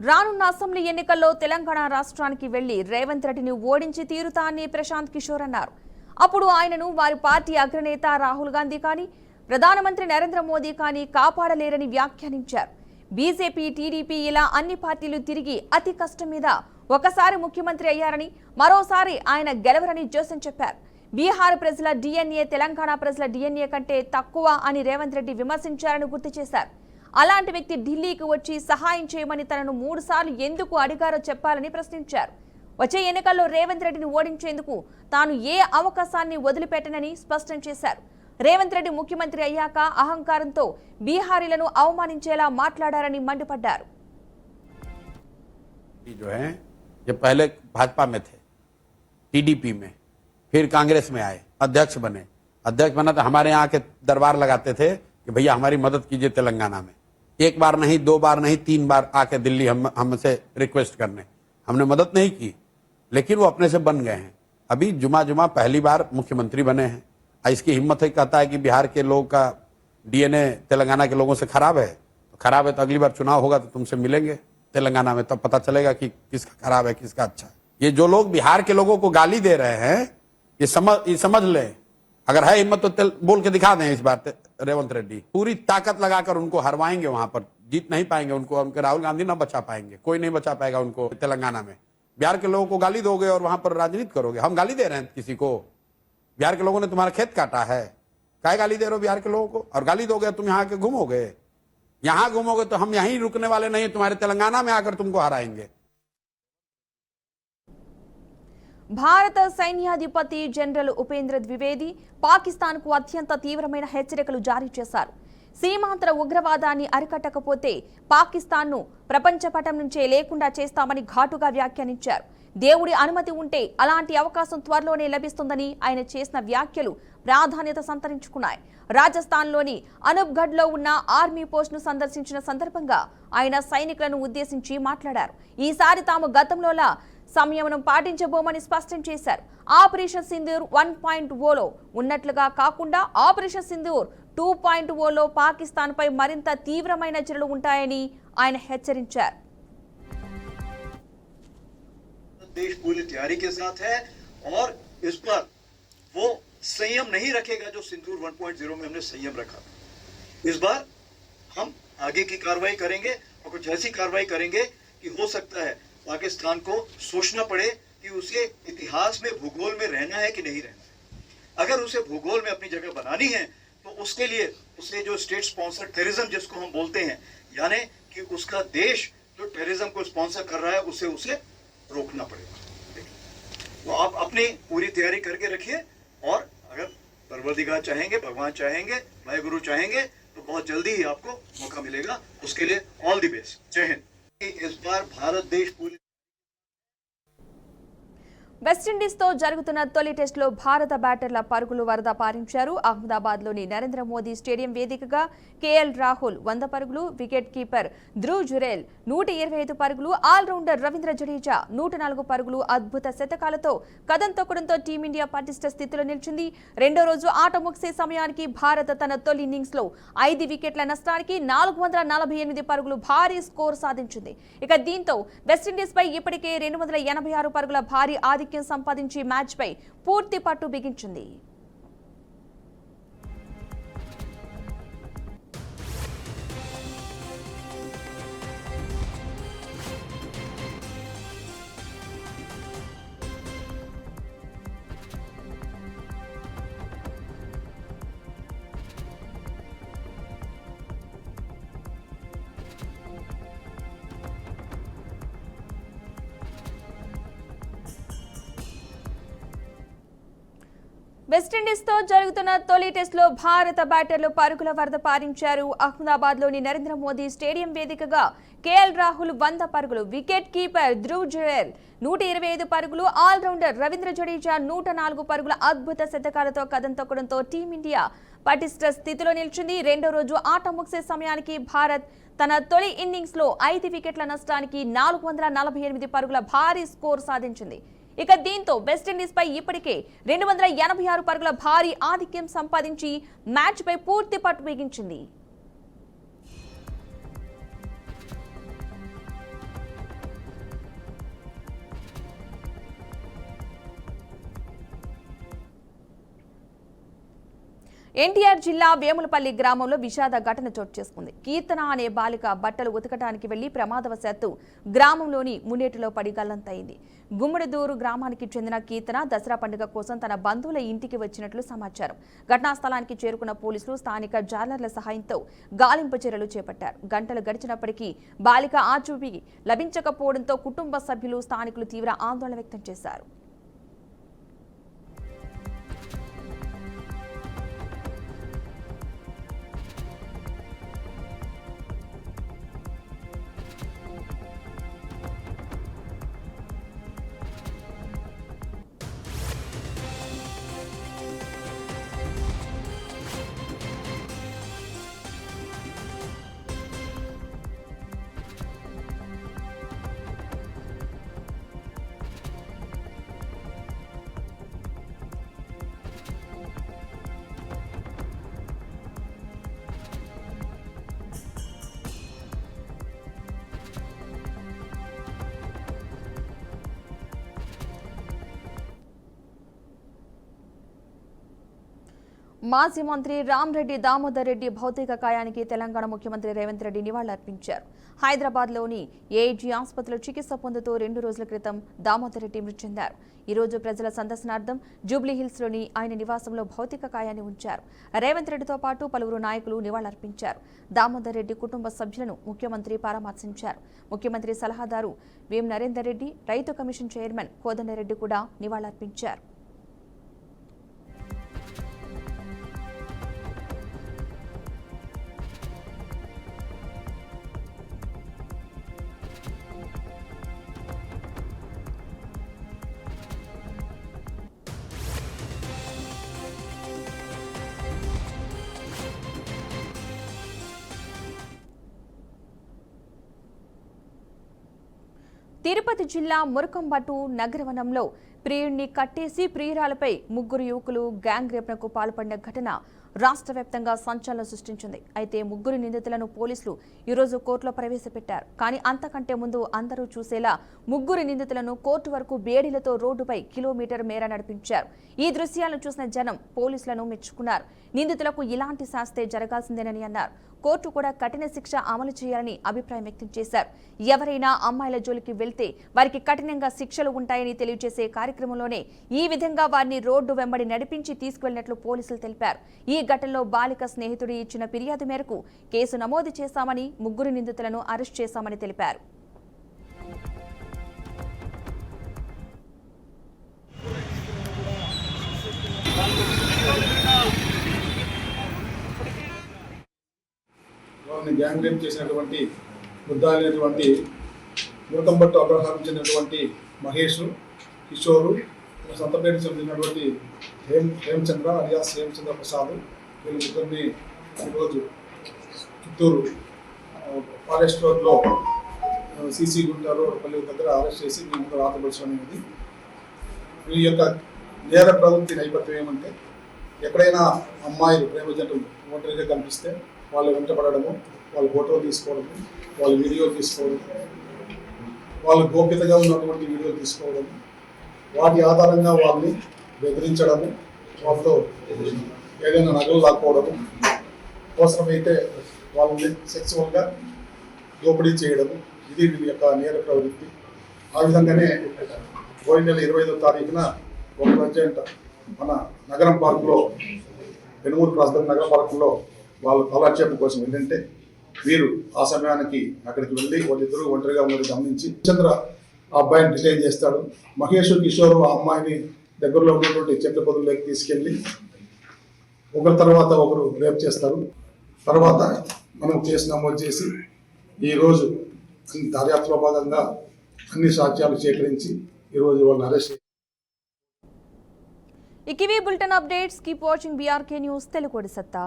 రానున్న అసెంబ్లీ ఎన్నికల్లో తెలంగాణ రాష్ట్రానికి వెళ్లి రేవంత్ రెడ్డిని ఓడించి తీరుతా అని ప్రశాంత్ కిషోర్ అన్నారు. అప్పుడు ఆయనను వారి పార్టీ అగ్రనేత రాహుల్ గాంధీ కానీ ప్రధానమంత్రి నరేంద్ర మోదీ కానీ కాపాడలేరని వ్యాఖ్యానించారు. బీజేపీ, టీడీపీ ఇలా అన్ని పార్టీలు తిరిగి అతి కష్టం మీద ఒకసారి ముఖ్యమంత్రి అయ్యారని, మరోసారి ఆయన గెలవరని జోసెన్ చెప్పారు. బీహార్ ప్రజల డిఎన్ఏ తెలంగాణ ప్రజల డిఎన్ఏ కంటే తక్కువ అని రేవంత్ రెడ్డి విమర్శించారని గుర్తు చేశారు. అలాంటి వ్యక్తి ఢిల్లీకి వచ్చి సహాయం చేయమని తనను 3 సార్లు ఎందుకు అడిగారో చెప్పాలని ప్రశ్నించారు. వచ్చే ఎన్నికల్లో రేవంత్ రెడ్డిని ఓడించేందుకు తాను ఏ అవకాశాన్ని వదిలిపెట్టనని స్పష్టం చేశారు. రేవంత్ రెడ్డి ముఖ్యమంత్రి అయ్యాక అహంకారంతో బీహారీలను అవమానించేలా మాట్లాడారని మండిపడ్డారు. जो है ये पहले भाजपा में थे, टीडीपी में, फिर कांग्रेस में आए, अध्यक्ष बने। अध्यक्ष बना तो हमारे यहाँ के दरबार लगाते थे कि भैया हमारी मदद कीजिए तेलंगाना में। 1 बार नहीं, 2 बार नहीं, 3 बार आके दिल्ली हमसे रिक्वेस्ट करने, हमने मदद नहीं की, लेकिन वो अपने से बन गए हैं। अभी जुमा पहली बार मुख्यमंत्री बने हैं। इसकी हिम्मत है, कहता है कि बिहार के लोगों का डीएनए तेलंगाना के लोगों से खराब है तो अगली बार चुनाव होगा तो तुमसे मिलेंगे तेलंगाना में, तब पता चलेगा कि किसका खराब है किसका अच्छा है। ये जो लोग बिहार के लोगों को गाली दे रहे हैं, ये समझ लें, अगर है हिम्मत तो बोल के दिखा दें। इस बार रेवंत रेड्डी पूरी ताकत लगाकर उनको हरवाएंगे, वहां पर जीत नहीं पाएंगे उनको, उनके राहुल गांधी ना बचा पाएंगे, कोई नहीं बचा पाएगा उनको तेलंगाना में। बिहार के लोगों को गाली दोगे और वहां पर राजनीति करोगे। हम गाली दे रहे हैं किसी को? बिहार के लोगों ने तुम्हारा खेत काटा है, क्या गाली दे रहे हो बिहार के लोगों को? और गाली दोगे तुम यहाँ के घूमोगे, यहां घूमोगे तो हम यहीं रुकने वाले नहीं, तुम्हारे तेलंगाना में आकर तुमको हराएंगे। భారత సైన్యాధిపతి జనరల్ ఉపేంద్ర ద్వివేది పాకిస్తాన్కు అత్యంత తీవ్రమైన హెచ్చరికలు జారీ చేశారు. సీమాంతర ఉగ్రవాదాన్ని అరికట్టకపోతే పాకిస్తాన్ను ప్రపంచ పటం నుంచే లేకుండా చేస్తామని ఘాటుగా వ్యాఖ్యానించారు. దేవుడి అనుమతి ఉంటే అలాంటి అవకాశం త్వరలోనే లభిస్తుందని ఆయన చేసిన వ్యాఖ్యలు ప్రాధాన్యత సంతరించుకున్నాయి. రాజస్థాన్లోని అనూప్గఢ్లో ఉన్న ఆర్మీ పోస్టును సందర్శించిన సందర్భంగా ఆయన సైనికులను ఉద్దేశించి మాట్లాడారు. ఈసారి తాము గతంలోలా సంయమనం పాటించబోమని స్పష్టం చేశారు. ఆపరేషన్ సింధూర్ 1.0లో ఉన్నట్లుగా కాకుండా ఆపరేషన్ సింధూర్ 2.0లో పాకిస్తాన్పై మరింత తీవ్రమైన చర్యలు ఉంటాయని ఆయన హెచ్చరించారు. देश पूरी तैयारी के साथ है और इस पर वो संयम नहीं रखेगा जो सिंदूर 1.0 में हमने संयम रखा। इस बार हम आगे की कार्रवाई करेंगे और कुछ ऐसी कार्रवाई करेंगे कि हो सकता है पाकिस्तान को सोचना पड़े कि उसे इतिहास में, भूगोल में रहना है कि नहीं रहना है। अगर उसे भूगोल में अपनी जगह बनानी है तो उसके लिए उसे जो स्टेट स्पॉन्सर टेररिज्म जिसको हम बोलते हैं, यानी कि उसका देश जो टेररिज्म को स्पॉन्सर कर रहा है उसे रोकना पड़ेगा। तो आप अपनी पूरी तैयारी करके रखिए और अगर परवरदिगार चाहेंगे, भगवान चाहेंगे, वाहेगुरु चाहेंगे तो बहुत जल्दी ही आपको मौका मिलेगा। उसके लिए ऑल द बेस्ट। जय हिंद। इस बार भारत देश पूरी వెస్టిండీస్ తో జరుగుతున్న తొలి టెస్టులో భారత బ్యాటర్ల పరుగులు వరద పారించారు. అహ్మదాబాద్లోని నరేంద్ర మోదీ స్టేడియం వేదికగా కేఎల్ రాహుల్ 100 పరుగులు, వికెట్ కీపర్ ధ్రువ్ జురేల్ 125 పరుగులు, ఆల్రౌండర్ రవీంద్ర జడేజా 104 పరుగులు అద్భుత శతకాలతో కదం తొక్కడంతో టీమిండియా పటిష్ట స్థితిలో నిలిచింది. రెండో రోజు ఆట ముగిసే సమయానికి భారత్ తన తొలి ఇన్నింగ్స్ లో 5 వికెట్ల నష్టానికి 448 పరుగులు భారీ స్కోర్ సాధించింది. ఇక దీంతో వెస్టిండీస్ పై ఇప్పటికే 286 పరుగుల భారీ ఆధిక్యం సంపాదించి మ్యాచ్ పై పూర్తి పట్టు బిగించింది. వెస్టిండీస్ తో జరుగుతున్న తొలి టెస్టులో భారత బ్యాటర్లు పరుగుల వరద పారించారు. అహ్మదాబాద్లోని నరేంద్ర మోదీ స్టేడియం వేదికగా కేఎల్ రాహుల్ 100 పరుగులు, వికెట్ కీపర్ ధ్రువ్ జురేల్ 125 పరుగులు, ఆల్రౌండర్ రవీంద్ర జడేజా 104 పరుగుల అద్భుత శతకాలతో కదం తొక్కడంతో టీమిండియా పటిష్ట స్థితిలో నిలిచింది. రెండో రోజు ఆట ముగిసే సమయానికి భారత్ తన తొలి ఇన్నింగ్స్ లో 5 వికెట్ల నష్టానికి 448 పరుగుల భారీ స్కోర్ సాధించింది. ఇక దీంతో వెస్టిండీస్ పై ఇప్పటికే 286 పరుగుల భారీ ఆధిక్యం సంపాదించి మ్యాచ్ పై పూర్తి పట్టు బిగించింది. ఎన్టీఆర్ జిల్లా వేములపల్లి గ్రామంలో విషాద ఘటన చోటు చేసుకుంది. కీర్తన అనే బాలిక బట్టలు ఉతకడానికి వెళ్లి ప్రమాదవశాత్తు గ్రామంలోని మునేటిలో పడి గల్లంతైంది. గుమ్మడిదూరు గ్రామానికి చెందిన కీర్తన దసరా పండుగ కోసం తన బంధువుల ఇంటికి వచ్చినట్లు సమాచారం. ఘటనా స్థలానికి చేరుకున్న పోలీసులు స్థానిక జాలర్ల సహాయంతో గాలింపు చర్యలు చేపట్టారు. గంటలు గడిచినప్పటికీ బాలిక ఆచూకీ లభించకపోవడంతో కుటుంబ సభ్యులు స్థానికులు తీవ్ర ఆందోళన వ్యక్తం చేశారు. మాజీ మంత్రి రామ్రెడ్డి దామోదర్ రెడ్డి భౌతిక కాయానికి తెలంగాణ ముఖ్యమంత్రి రేవంత్ రెడ్డి నివాళులర్పించారు. హైదరాబాద్లోని ఏఐజీ ఆసుపత్రిలో చికిత్స పొందుతూ 2 రోజుల క్రితం దామోదర్ రెడ్డి మృతి చెందారు. ఈ రోజు ప్రజల సందర్శనార్థం జూబ్లీహిల్స్లోని ఆయన నివాసంలో భౌతిక కాయాన్ని ఉంచారు. రేవంత్ రెడ్డితో పాటు పలువురు నాయకులు నివాళులర్పించారు. దామోదర్ రెడ్డి కుటుంబ సభ్యులను ముఖ్యమంత్రి పరామర్శించారు. ముఖ్యమంత్రి సలహాదారు వేం నరేందర్ రెడ్డి, రైతు కమిషన్ చైర్మన్ కోదండరెడ్డి కూడా నివాళులర్పించారు. తిరుపతి జిల్లా మురకంబట్టు నగరవనంలో ప్రియుడిని కట్టేసి ప్రియురాలపై 3 యువకులు గ్యాంగ్ రేప్నకు పాల్పడిన ఘటన రాష్ట్ర వ్యాప్తంగా సంచలనం సృష్టించింది. అయితే 3 నిందితులను పోలీసులు ఈరోజు కోర్టులో ప్రవేశపెట్టారు. కానీ అంతకంటే ముందు అందరూ చూసేలా 3 నిందితులను కోర్టు వరకు బేడీలతో రోడ్డుపై కిలోమీటర్ మేర నడిపించారు. ఈ దృశ్యాలను చూసిన జనం పోలీసులను మెచ్చుకున్నారు. నిందితులకు ఇలాంటి శాస్తే జరగాల్సిందేనని అన్నారు. కోర్టు కూడా కఠిన శిక్ష అమలు చేయాలని అభిప్రాయం వ్యక్తం చేశారు. ఎవరైనా అమ్మాయిల జోలికి వెళ్తే వారికి కఠినంగా శిక్షలు ఉంటాయని తెలియజేసే కార్యక్రమంలోనే ఈ విధంగా వారిని రోడ్డు వెంబడి నడిపించి తీసుకువెళ్లినట్లు పోలీసులు తెలిపారు. ఈ ఘటనలో బాలిక స్నేహితుడు ఇచ్చిన ఫిర్యాదు మేరకు కేసు నమోదు చేశామని 3 నిందితులను అరెస్ట్ చేశామని తెలిపారు. గ్యాంగ్ రేప్ చేసినటువంటి ముద్దాయినటువంటి మురకంబట్టు అగ్రహారం చెందినటువంటి మహేష్, కిషోరు, సంతపేట చెందినటువంటి హేమచంద్ర అలియాస్ హేమచంద్ర ప్రసాద్, వీళ్ళు ముగ్గురిని ఈరోజు చిత్తూరు ఫారెస్ట్ రోడ్లో సిసి గుంటారు పల్లి దగ్గర అరెస్ట్ చేసి మీ ముందు రాతపరచడం అనేది. వీరి యొక్క నేర ప్రవృత్తి నేపథ్యం ఏమంటే, ఎక్కడైనా అమ్మాయిలు ప్రేమ జంటలు ఒంటరిగా కనిపిస్తే వాళ్ళు వెంటపడము, వాళ్ళ ఫోటోలు తీసుకోవడము, వాళ్ళ వీడియోలు తీసుకోవడం, వాళ్ళు గోప్యతగా ఉన్నటువంటి వీడియోలు తీసుకోవడం, వాటి ఆధారంగా వాళ్ళని బెదిరించడము, వాళ్ళతో ఏదైనా నగలు లాక్కోవడము, అవసరమైతే వాళ్ళని సెక్సువల్గా దోపిడీ చేయడము, ఇది వీళ్ళ యొక్క నేర ప్రవృత్తి. ఆ విధంగానే పోయిన నెల 25వ తారీఖున ఒక అర్జెంట్ మన నగరం పార్కులో, పెనుమూరు క్రాస్ నగర పార్కులో వాళ్ళు కాలక్షేపం కోసం ఏంటంటే, వీరు ఆ సమయానికి అక్కడికి వెళ్ళి వాళ్ళిద్దరూ ఒంటరిగా ఉన్నది గమనించి చంద్ర ఆ అబ్బాయిని డిటైన్ చేస్తాడు. మహేష్, కిషోర్ ఆ అమ్మాయిని దగ్గరలో ఉన్నటువంటి చెట్ల పొదల్లోకి తీసుకెళ్ళి ఒకరి తర్వాత ఒకరు రేప్ చేస్తారు. తర్వాత మనం కేసు నమోదు చేసి ఈరోజు దర్యాప్తులో భాగంగా అన్ని సాక్ష్యాలు సేకరించి ఈరోజు వాళ్ళని అరెస్ట్. ఇకివి bulletin updates. Keep watching BRK news Telugu సత్తా.